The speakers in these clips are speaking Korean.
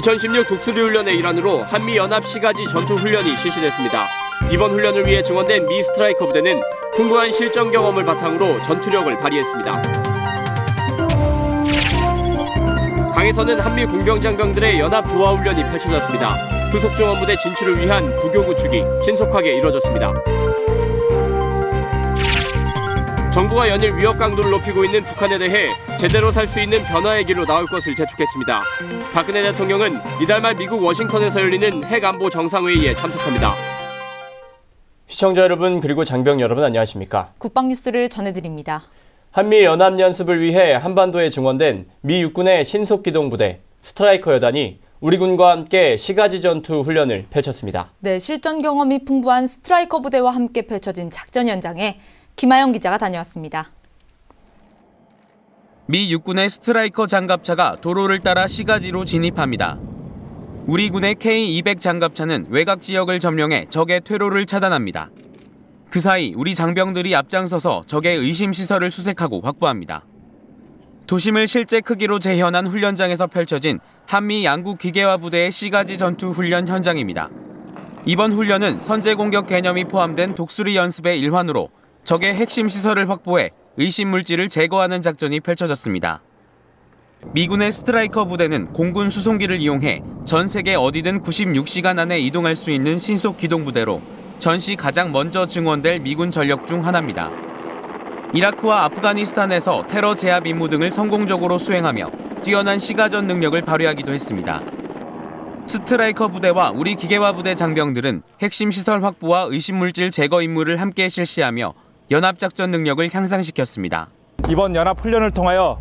2016 독수리 훈련의 일환으로 한미연합 시가지 전투 훈련이 실시됐습니다. 이번 훈련을 위해 증원된 미 스트라이커 부대는 풍부한 실전 경험을 바탕으로 전투력을 발휘했습니다. 강에서는 한미 공병장병들의 연합 도하 훈련이 펼쳐졌습니다. 후속 증원부대 진출을 위한 부교 구축이 신속하게 이뤄졌습니다. 정부가 연일 위협 강도를 높이고 있는 북한에 대해 제대로 살 수 있는 변화의 길로 나올 것을 재촉했습니다. 박근혜 대통령은 이달 말 미국 워싱턴에서 열리는 핵안보 정상회의에 참석합니다. 시청자 여러분 그리고 장병 여러분 안녕하십니까? 국방뉴스를 전해드립니다. 한미 연합연습을 위해 한반도에 증원된 미 육군의 신속기동부대 스트라이커 여단이 우리 군과 함께 시가지 전투 훈련을 펼쳤습니다. 네, 실전 경험이 풍부한 스트라이커 부대와 함께 펼쳐진 작전 현장에 김하영 기자가 다녀왔습니다. 미 육군의 스트라이커 장갑차가 도로를 따라 시가지로 진입합니다. 우리 군의 K-200 장갑차는 외곽 지역을 점령해 적의 퇴로를 차단합니다. 그 사이 우리 장병들이 앞장서서 적의 의심 시설을 수색하고 확보합니다. 도심을 실제 크기로 재현한 훈련장에서 펼쳐진 한미 양국 기계화 부대의 시가지 전투 훈련 현장입니다. 이번 훈련은 선제 공격 개념이 포함된 독수리 연습의 일환으로 적의 핵심 시설을 확보해 의심 물질을 제거하는 작전이 펼쳐졌습니다. 미군의 스트라이커 부대는 공군 수송기를 이용해 전 세계 어디든 96시간 안에 이동할 수 있는 신속 기동 부대로 전시 가장 먼저 증원될 미군 전력 중 하나입니다. 이라크와 아프가니스탄에서 테러 제압 임무 등을 성공적으로 수행하며 뛰어난 시가전 능력을 발휘하기도 했습니다. 스트라이커 부대와 우리 기계화 부대 장병들은 핵심 시설 확보와 의심 물질 제거 임무를 함께 실시하며 연합작전 능력을 향상시켰습니다. 이번 연합훈련을 통하여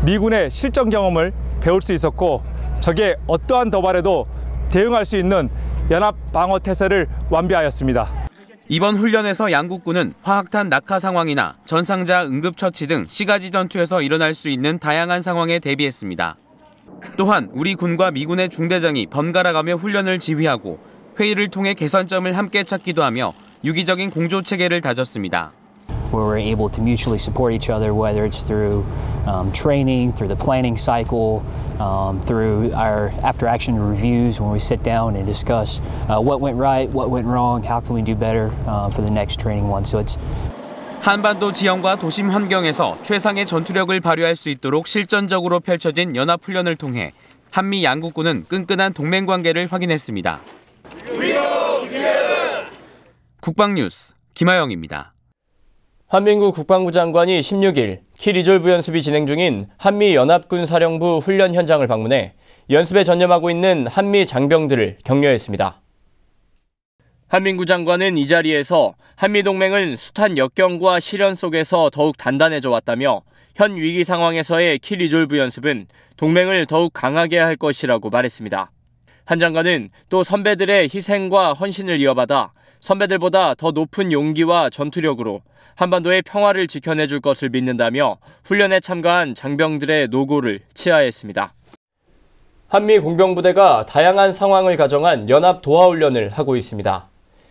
미군의 실전 경험을 배울 수 있었고 적의 어떠한 도발에도 대응할 수 있는 연합방어태세를 완비하였습니다. 이번 훈련에서 양국군은 화학탄 낙하 상황이나 전상자 응급처치 등 시가지 전투에서 일어날 수 있는 다양한 상황에 대비했습니다. 또한 우리 군과 미군의 중대장이 번갈아가며 훈련을 지휘하고 회의를 통해 개선점을 함께 찾기도 하며 유기적인 공조체계를 다졌습니다. Where we're able to mutually support each other, whether it's through training, through the planning cycle, through our after-action reviews when we sit down and discuss what went right, what went wrong, how can we do better for the next training one. So it's 한반도 지형과 도심 환경에서 최상의 전투력을 발휘할 수 있도록 실전적으로 펼쳐진 연합훈련을 통해 한미 양국군은 끈끈한 동맹관계를 확인했습니다. 국방뉴스 김하영입니다. 한민구 국방부 장관이 16일 키 리졸브 연습이 진행 중인 한미연합군 사령부 훈련 현장을 방문해 연습에 전념하고 있는 한미 장병들을 격려했습니다. 한민구 장관은 이 자리에서 한미동맹은 숱한 역경과 시련 속에서 더욱 단단해져 왔다며 현 위기 상황에서의 키 리졸브 연습은 동맹을 더욱 강하게 할 것이라고 말했습니다. 한 장관은 또 선배들의 희생과 헌신을 이어받아 선배들보다 더 높은 용기와 전투력으로 한반도의 평화를 지켜내줄 것을 믿는다며 훈련에 참가한 장병들의 노고를 치하했습니다. 한미 공병부대가 다양한 상황을 가정한 연합 도하훈련을 하고 있습니다.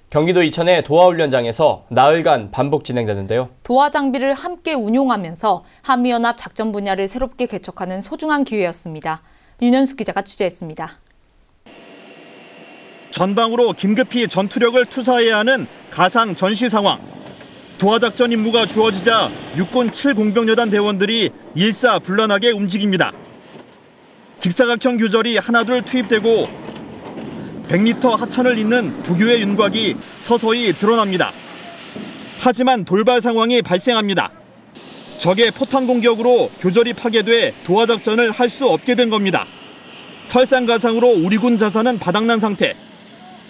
경기도 이천의 도하훈련장에서 나흘간 반복 진행되는데요. 도하 장비를 함께 운용하면서 한미연합 작전 분야를 새롭게 개척하는 소중한 기회였습니다. 윤현수 기자가 취재했습니다. 전방으로 긴급히 전투력을 투사해야 하는 가상 전시 상황. 도하작전 임무가 주어지자 육군 7공병여단 대원들이 일사불란하게 움직입니다. 직사각형 교절이 하나둘 투입되고 100m 하천을 잇는 부교의 윤곽이 서서히 드러납니다. 하지만 돌발 상황이 발생합니다. 적의 포탄 공격으로 교절이 파괴돼 도하작전을 할 수 없게 된 겁니다. 설상가상으로 우리 군 자산은 바닥난 상태.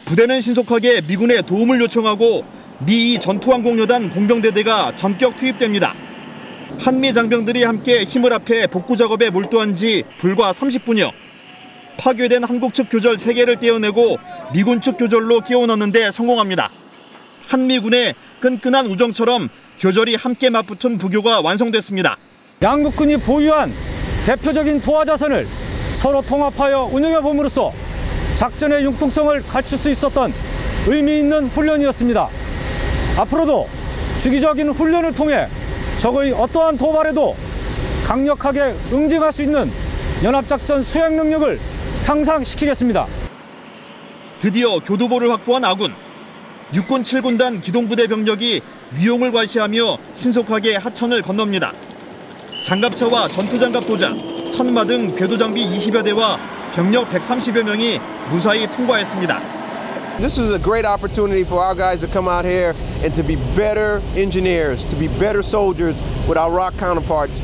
부대는 신속하게 미군의 도움을 요청하고 미 전투항공여단 공병대대가 전격 투입됩니다. 한미 장병들이 함께 힘을 합해 복구 작업에 몰두한 지 불과 30분여. 파괴된 한국 측 교절 3개를 떼어내고 미군 측 교절로 끼워 넣는 데 성공합니다. 한미군의 끈끈한 우정처럼 교절이 함께 맞붙은 부교가 완성됐습니다. 양국군이 보유한 대표적인 도하 자산을 서로 통합하여 운영해 봄으로써 작전의 융통성을 갖출 수 있었던 의미 있는 훈련이었습니다. 앞으로도 주기적인 훈련을 통해 적의 어떠한 도발에도 강력하게 응징할 수 있는 연합작전 수행 능력을 향상시키겠습니다. 드디어 교두보를 확보한 아군. 육군 7군단 기동부대 병력이 위용을 과시하며 신속하게 하천을 건넙니다. 장갑차와 전투장갑 도장, 천마 등 궤도 장비 20여 대와 병력 130여 명이 무사히 통과했습니다. This is a great opportunity for our guys to come out here and to be better engineers, to be better soldiers with our ROK counterparts.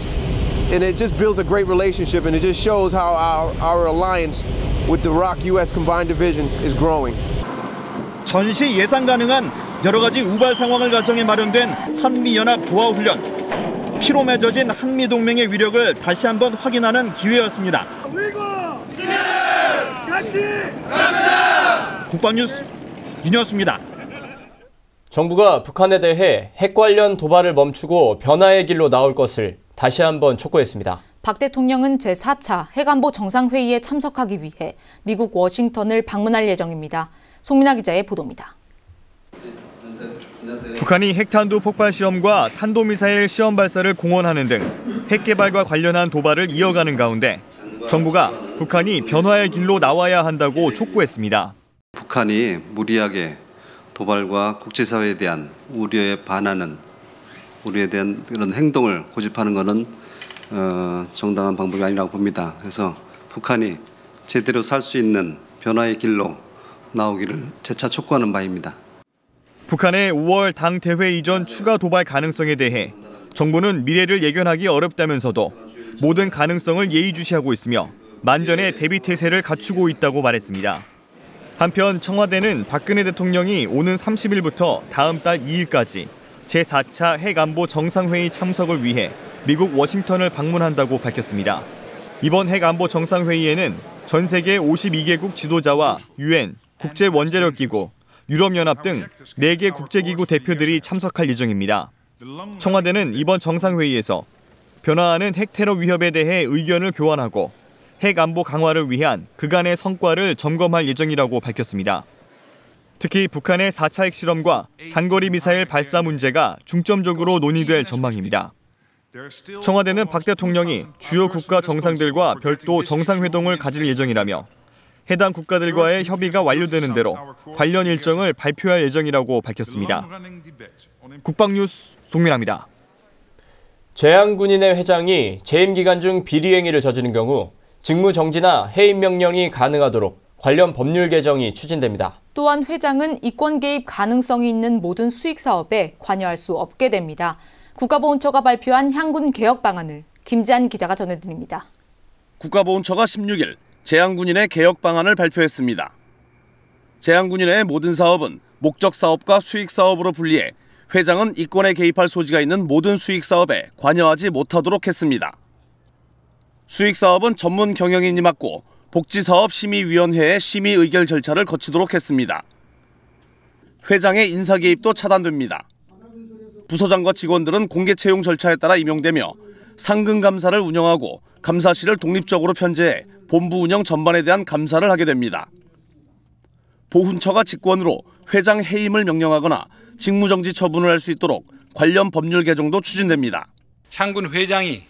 And it just builds a great relationship, and it just shows how our alliance with the ROK US Combined Division is growing. 전시 예상 가능한 여러 가지 우발 상황을 가정해 마련된 한미연합 도하훈련. 피로 맺어진 한미동맹의 위력을 다시 한번 확인하는 기회였습니다. 국방뉴스 윤현수입니다. 정부가 북한에 대해 핵 관련 도발을 멈추고 변화의 길로 나올 것을 다시 한번 촉구했습니다. 박 대통령은 제4차 핵안보 정상회의에 참석하기 위해 미국 워싱턴을 방문할 예정입니다. 송민아 기자의 보도입니다. 북한이 핵탄두 폭발 시험과 탄도미사일 시험 발사를 공언하는 등 핵 개발과 관련한 도발을 이어가는 가운데 정부가 북한이 변화의 길로 나와야 한다고 촉구했습니다. 북한이 무리하게 도발과 국제사회에 대한 우려에 반하는, 우려에 대한 그런 행동을 고집하는 것은 정당한 방법이 아니라고 봅니다. 그래서 북한이 제대로 살 수 있는 변화의 길로 나오기를 재차 촉구하는 바입니다. 북한의 5월 당 대회 이전 추가 도발 가능성에 대해 정부는 미래를 예견하기 어렵다면서도 모든 가능성을 예의주시하고 있으며 만전의 대비 태세를 갖추고 있다고 말했습니다. 한편 청와대는 박근혜 대통령이 오는 30일부터 다음 달 2일까지 제4차 핵안보 정상회의 참석을 위해 미국 워싱턴을 방문한다고 밝혔습니다. 이번 핵안보 정상회의에는 전 세계 52개국 지도자와 UN, 국제원자력기구, 유럽연합 등 4개 국제기구 대표들이 참석할 예정입니다. 청와대는 이번 정상회의에서 변화하는 핵테러 위협에 대해 의견을 교환하고 핵안보 강화를 위한 그간의 성과를 점검할 예정이라고 밝혔습니다. 특히 북한의 4차 핵실험과 장거리 미사일 발사 문제가 중점적으로 논의될 전망입니다. 청와대는 박 대통령이 주요 국가 정상들과 별도 정상회동을 가질 예정이라며 해당 국가들과의 협의가 완료되는 대로 관련 일정을 발표할 예정이라고 밝혔습니다. 국방뉴스 송민아입니다. 재향군인회 회장이 재임 기간 중 비리행위를 저지른 경우 직무정지나 해임 명령이 가능하도록 관련 법률 개정이 추진됩니다. 또한 회장은 이권 개입 가능성이 있는 모든 수익 사업에 관여할 수 없게 됩니다. 국가보훈처가 발표한 향군 개혁 방안을 김지한 기자가 전해드립니다. 국가보훈처가 16일 재향군인의 개혁 방안을 발표했습니다. 재향군인의 모든 사업은 목적 사업과 수익 사업으로 분리해 회장은 이권에 개입할 소지가 있는 모든 수익 사업에 관여하지 못하도록 했습니다. 수익 사업은 전문 경영인이 맡고 복지사업심의위원회의 심의 의결 절차를 거치도록 했습니다. 회장의 인사 개입도 차단됩니다. 부서장과 직원들은 공개 채용 절차에 따라 임용되며 상근 감사를 운영하고 감사실을 독립적으로 편제해 본부 운영 전반에 대한 감사를 하게 됩니다. 보훈처가 직권으로 회장 해임을 명령하거나 직무정지 처분을 할 수 있도록 관련 법률 개정도 추진됩니다. 향군 회장이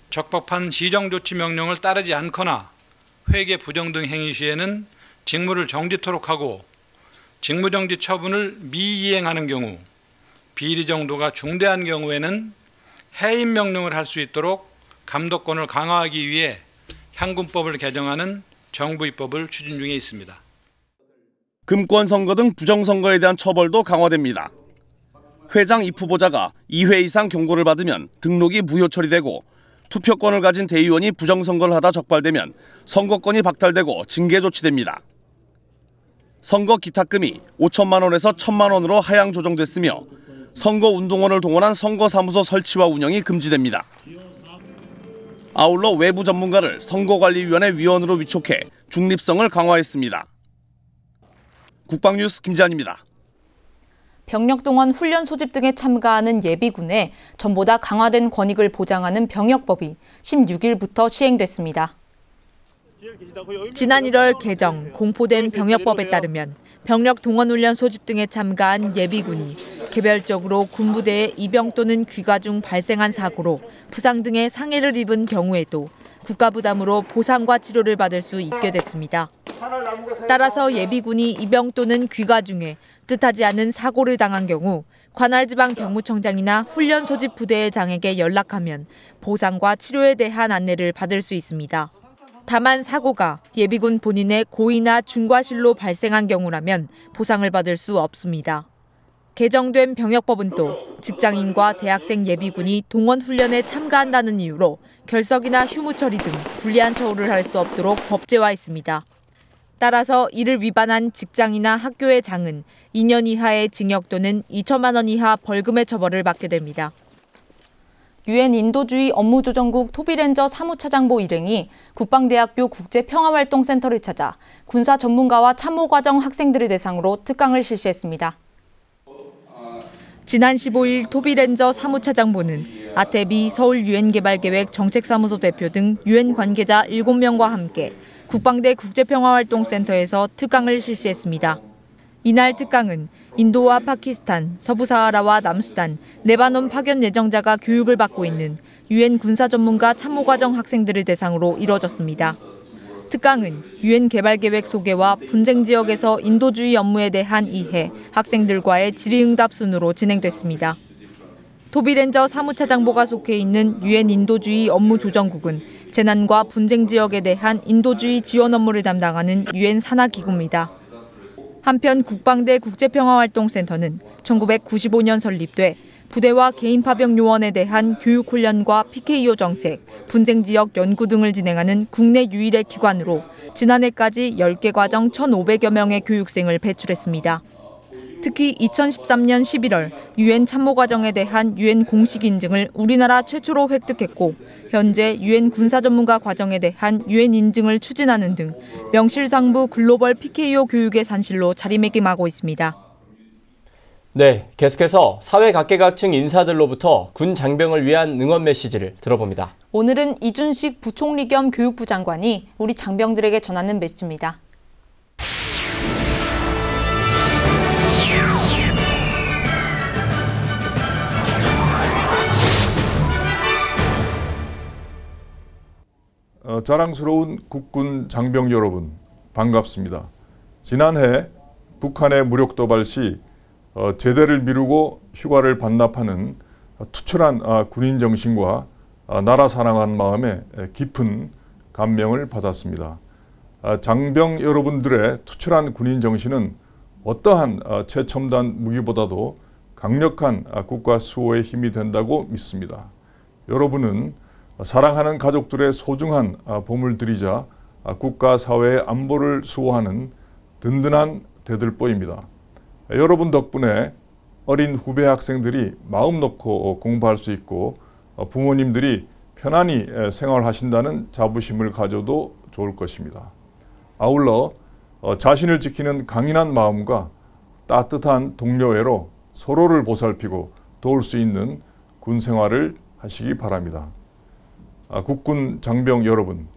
적법한 시정조치 명령을 따르지 않거나 회계 부정 등 행위 시에는 직무를 정지토록 하고 직무정지 처분을 미이행하는 경우 비리 정도가 중대한 경우에는 해임 명령을 할 수 있도록 감독권을 강화하기 위해 향군법을 개정하는 정부 입법을 추진 중에 있습니다. 금권 선거 등 부정선거에 대한 처벌도 강화됩니다. 회장 입후보자가 2회 이상 경고를 받으면 등록이 무효 처리되고 투표권을 가진 대의원이 부정선거를 하다 적발되면 선거권이 박탈되고 징계 조치됩니다. 선거 기탁금이 5천만 원에서 1,000만 원으로 하향 조정됐으며 선거운동원을 동원한 선거사무소 설치와 운영이 금지됩니다. 아울러 외부 전문가를 선거관리위원회 위원으로 위촉해 중립성을 강화했습니다. 국방뉴스 김지한입니다. 병력동원 훈련 소집 등에 참가하는 예비군에 전보다 강화된 권익을 보장하는 병역법이 16일부터 시행됐습니다. 지난 1월 개정, 공포된 병역법에 따르면 병력 동원훈련 소집 등에 참가한 예비군이 개별적으로 군부대에 입영 또는 귀가 중 발생한 사고로 부상 등의 상해를 입은 경우에도 국가 부담으로 보상과 치료를 받을 수 있게 됐습니다. 따라서 예비군이 입영 또는 귀가 중에 뜻하지 않은 사고를 당한 경우 관할지방병무청장이나 훈련 소집 부대의 장에게 연락하면 보상과 치료에 대한 안내를 받을 수 있습니다. 다만 사고가 예비군 본인의 고의나 중과실로 발생한 경우라면 보상을 받을 수 없습니다. 개정된 병역법은 또 직장인과 대학생 예비군이 동원 훈련에 참가한다는 이유로 결석이나 휴무 처리 등 불리한 처우를 할 수 없도록 법제화했습니다. 따라서 이를 위반한 직장이나 학교의 장은 2년 이하의 징역 또는 2천만 원 이하 벌금의 처벌을 받게 됩니다. 유엔 인도주의 업무조정국 토비렌저 사무차장보 일행이 국방대학교 국제평화활동센터를 찾아 군사 전문가와 참모과정 학생들을 대상으로 특강을 실시했습니다. 지난 15일 토비렌저 사무차장보는 아테비 서울 유엔개발계획 정책사무소 대표 등 유엔 관계자 7명과 함께 국방대 국제평화활동센터에서 특강을 실시했습니다. 이날 특강은 인도와 파키스탄, 서부사하라와 남수단, 레바논 파견 예정자가 교육을 받고 있는 유엔 군사 전문가 참모과정 학생들을 대상으로 이뤄졌습니다. 특강은 유엔 개발계획 소개와 분쟁 지역에서 인도주의 업무에 대한 이해, 학생들과의 질의응답 순으로 진행됐습니다. 토비렌저 사무차장보가 속해 있는 유엔 인도주의 업무조정국은 재난과 분쟁 지역에 대한 인도주의 지원 업무를 담당하는 유엔 산하기구입니다. 한편 국방대 국제평화활동센터는 1995년 설립돼 부대와 개인 파병 요원에 대한 교육 훈련과 PKO 정책, 분쟁 지역 연구 등을 진행하는 국내 유일의 기관으로 지난해까지 10개 과정 1,500여 명의 교육생을 배출했습니다. 특히 2013년 11월 유엔 참모과정에 대한 유엔 공식 인증을 우리나라 최초로 획득했고 현재 유엔 군사 전문가 과정에 대한 유엔 인증을 추진하는 등 명실상부 글로벌 PKO 교육의 산실로 자리매김하고 있습니다. 네, 계속해서 사회 각계각층 인사들로부터 군 장병을 위한 응원 메시지를 들어봅니다. 오늘은 이준식 부총리 겸 교육부 장관이 우리 장병들에게 전하는 메시지입니다. 자랑스러운 국군 장병 여러분, 반갑습니다. 지난해 북한의 무력 도발 시 제대를 미루고 휴가를 반납하는 투철한 군인 정신과 나라 사랑하는 마음에 깊은 감명을 받았습니다. 장병 여러분들의 투철한 군인 정신은 어떠한 최첨단 무기보다도 강력한 국가 수호의 힘이 된다고 믿습니다. 여러분은 사랑하는 가족들의 소중한 보물들이자 국가 사회의 안보를 수호하는 든든한 대들보입니다. 여러분 덕분에 어린 후배 학생들이 마음 놓고 공부할 수 있고 부모님들이 편안히 생활하신다는 자부심을 가져도 좋을 것입니다. 아울러 자신을 지키는 강인한 마음과 따뜻한 동료애로 서로를 보살피고 도울 수 있는 군 생활을 하시기 바랍니다. 국군 장병 여러분,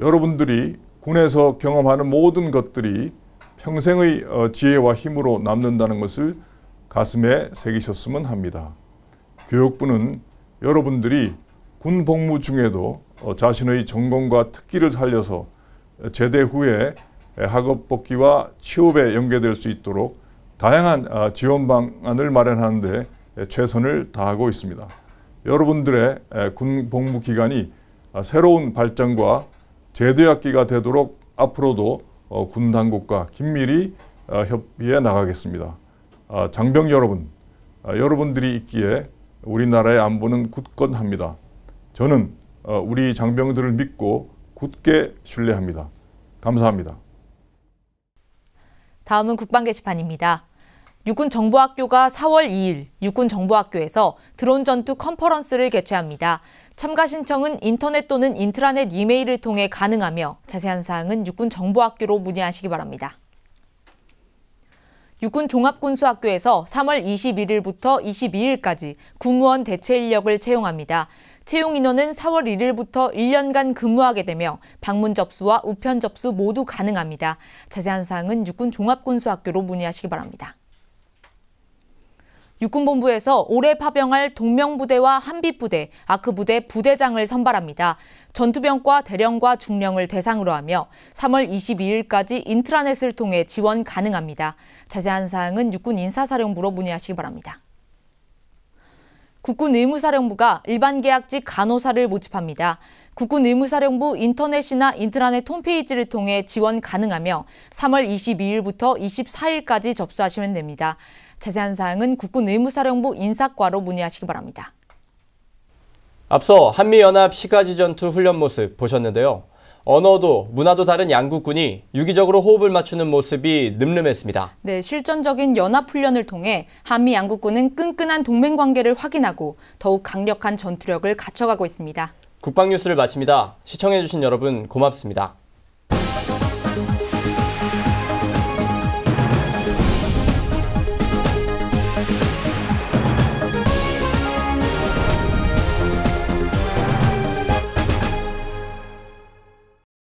여러분들이 군에서 경험하는 모든 것들이 평생의 지혜와 힘으로 남는다는 것을 가슴에 새기셨으면 합니다. 교육부는 여러분들이 군 복무 중에도 자신의 전공과 특기를 살려서 제대 후에 학업 복귀와 취업에 연계될 수 있도록 다양한 지원 방안을 마련하는 데 최선을 다하고 있습니다. 여러분들의 군 복무 기간이 새로운 발전과 제도학기가 되도록 앞으로도 군 당국과 긴밀히 협의해 나가겠습니다. 장병 여러분, 여러분들이 있기에 우리나라의 안보는 굳건합니다. 저는 우리 장병들을 믿고 굳게 신뢰합니다. 감사합니다. 다음은 국방 게시판입니다. 육군정보학교가 4월 2일 육군정보학교에서 드론 전투 컨퍼런스를 개최합니다. 참가 신청은 인터넷 또는 인트라넷 이메일을 통해 가능하며 자세한 사항은 육군정보학교로 문의하시기 바랍니다. 육군종합군수학교에서 3월 21일부터 22일까지 군무원 대체 인력을 채용합니다. 채용 인원은 4월 1일부터 1년간 근무하게 되며 방문 접수와 우편 접수 모두 가능합니다. 자세한 사항은 육군종합군수학교로 문의하시기 바랍니다. 육군본부에서 올해 파병할 동명부대와 한빛부대, 아크부대 부대장을 선발합니다. 전투병과 대령과 중령을 대상으로 하며 3월 22일까지 인트라넷을 통해 지원 가능합니다. 자세한 사항은 육군 인사사령부로 문의하시기 바랍니다. 국군의무사령부가 일반계약직 간호사를 모집합니다. 국군의무사령부 인터넷이나 인트라넷 홈페이지를 통해 지원 가능하며 3월 22일부터 24일까지 접수하시면 됩니다. 자세한 사항은 국군의무사령부 인사과로 문의하시기 바랍니다. 앞서 한미연합 시가지 전투 훈련 모습 보셨는데요. 언어도 문화도 다른 양국군이 유기적으로 호흡을 맞추는 모습이 늠름했습니다. 네, 실전적인 연합훈련을 통해 한미 양국군은 끈끈한 동맹관계를 확인하고 더욱 강력한 전투력을 갖춰가고 있습니다. 국방뉴스를 마칩니다. 시청해주신 여러분 고맙습니다.